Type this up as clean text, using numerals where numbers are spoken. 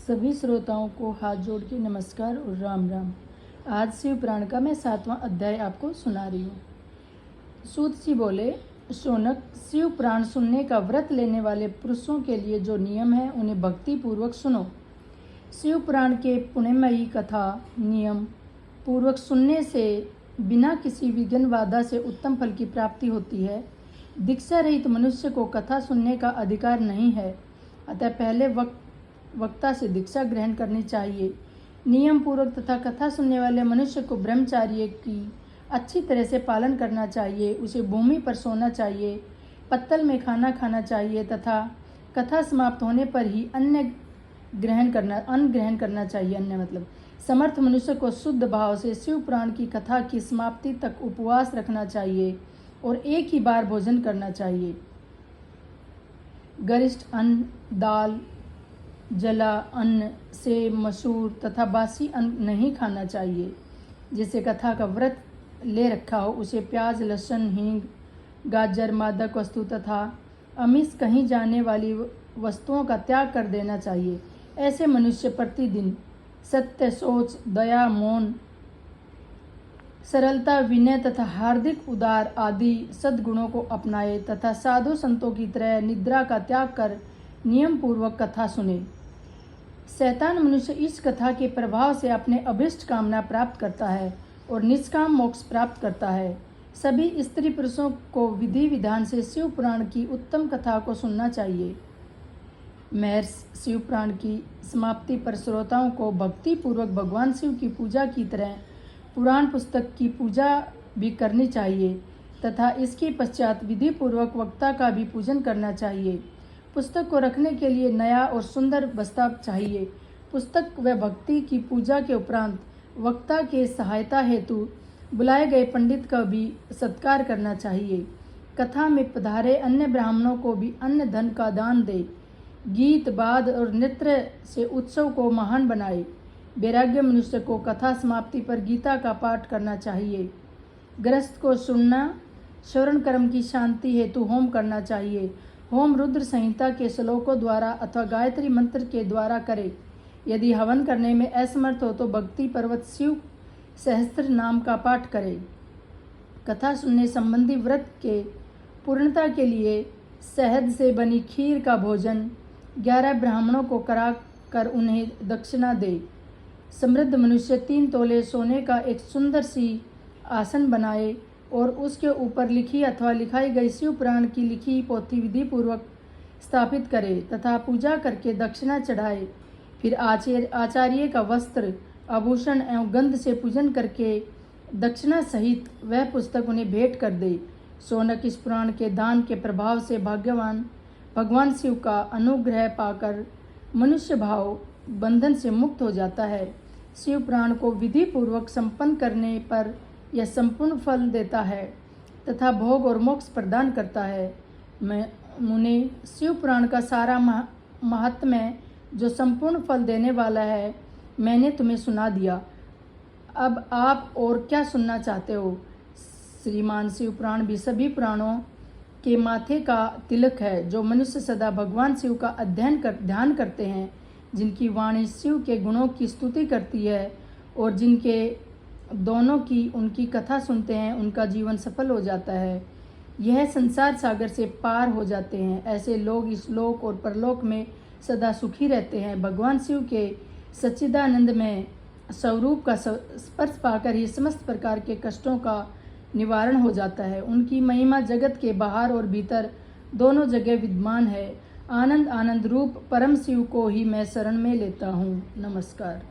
सभी श्रोताओं को हाथ जोड़ के नमस्कार और राम राम। आज शिव पुराण का मैं 7वां अध्याय आपको सुना रही हूँ। सूत जी बोले, शौनक, शिव पुराण सुनने का व्रत लेने वाले पुरुषों के लिए जो नियम है उन्हें भक्ति पूर्वक सुनो। शिव पुराण के पुण्यमयी कथा नियम पूर्वक सुनने से बिना किसी विघ्न बाधा से उत्तम फल की प्राप्ति होती है। दीक्षा रहित मनुष्य को कथा सुनने का अधिकार नहीं है, अतः पहले वक्ता से दीक्षा ग्रहण करनी चाहिए। नियम पूर्वक तथा कथा सुनने वाले मनुष्य को ब्रह्मचार्य की अच्छी तरह से पालन करना चाहिए। उसे भूमि पर सोना चाहिए, पत्तल में खाना खाना चाहिए तथा कथा समाप्त होने पर ही अन्न ग्रहण करना चाहिए। अन्न मतलब समर्थ मनुष्य को शुद्ध भाव से शिव पुराण की कथा की समाप्ति तक उपवास रखना चाहिए और एक ही बार भोजन करना चाहिए। गरिष्ठ अन्न, दाल, जला अन्न से मसूर तथा बासी अन्न नहीं खाना चाहिए। जिसे कथा का व्रत ले रखा हो उसे प्याज, लहसुन, हींग, गाजर, मादक वस्तु तथा अमीष कहीं जाने वाली वस्तुओं का त्याग कर देना चाहिए। ऐसे मनुष्य प्रतिदिन सत्य, सोच, दया, मौन, सरलता, विनय तथा हार्दिक उदार आदि सद्गुणों को अपनाए तथा साधु संतों की तरह निद्रा का त्याग कर नियम पूर्वक कथा सुने। शैतान मनुष्य इस कथा के प्रभाव से अपने अभिष्ट कामना प्राप्त करता है और निष्काम मोक्ष प्राप्त करता है। सभी स्त्री पुरुषों को विधि विधान से शिव पुराण की उत्तम कथा को सुनना चाहिए। महर्षि शिव पुराण की समाप्ति पर श्रोताओं को भक्ति पूर्वक भगवान शिव की पूजा की तरह पुराण पुस्तक की पूजा भी करनी चाहिए तथा इसके पश्चात विधि पूर्वक वक्ता का भी पूजन करना चाहिए। पुस्तक को रखने के लिए नया और सुंदर बस्ता चाहिए। पुस्तक व भक्ति की पूजा के उपरांत वक्ता के सहायता हेतु बुलाए गए पंडित का भी सत्कार करना चाहिए। कथा में पधारे अन्य ब्राह्मणों को भी अन्न धन का दान दे। गीत, वाद और नृत्य से उत्सव को महान बनाए। वैराग्य मनुष्य को कथा समाप्ति पर गीता का पाठ करना चाहिए। गृहस्थ को सुनना, श्रवण कर्म की शांति हेतु होम करना चाहिए। होम रुद्र संहिता के श्लोकों द्वारा अथवा गायत्री मंत्र के द्वारा करे। यदि हवन करने में असमर्थ हो तो भक्ति पर्वत शिव सहस्त्र नाम का पाठ करे। कथा सुनने संबंधी व्रत के पूर्णता के लिए शहद से बनी खीर का भोजन 11 ब्राह्मणों को करा कर उन्हें दक्षिणा दे। समृद्ध मनुष्य 3 तोले सोने का एक सुंदर सी आसन बनाए और उसके ऊपर लिखी अथवा लिखाई गई शिव पुराण की लिखी पोथी विधि पूर्वक स्थापित करे तथा पूजा करके दक्षिणा चढ़ाए। फिर आचार्य का वस्त्र, आभूषण एवं गंध से पूजन करके दक्षिणा सहित वह पुस्तक उन्हें भेंट कर दे। शौनक, इस पुराण के दान के प्रभाव से भगवान शिव का अनुग्रह पाकर मनुष्य भाव बंधन से मुक्त हो जाता है। शिव पुराण को विधि पूर्वक संपन्न करने पर यह संपूर्ण फल देता है तथा भोग और मोक्ष प्रदान करता है। मुने, शिव पुराण का सारा महात्म्य जो संपूर्ण फल देने वाला है मैंने तुम्हें सुना दिया। अब आप और क्या सुनना चाहते हो? श्रीमान शिव पुराण भी सभी पुराणों के माथे का तिलक है। जो मनुष्य सदा भगवान शिव का ध्यान करते हैं, जिनकी वाणी शिव के गुणों की स्तुति करती है और जिनके दोनों की उनकी कथा सुनते हैं, उनका जीवन सफल हो जाता है। यह संसार सागर से पार हो जाते हैं। ऐसे लोग इस लोक और परलोक में सदा सुखी रहते हैं। भगवान शिव के सच्चिदानंद में स्वरूप का स्पर्श पाकर ही समस्त प्रकार के कष्टों का निवारण हो जाता है। उनकी महिमा जगत के बाहर और भीतर दोनों जगह विद्यमान है। आनंद आनंद रूप परम शिव को ही मैं शरण में लेता हूँ। नमस्कार।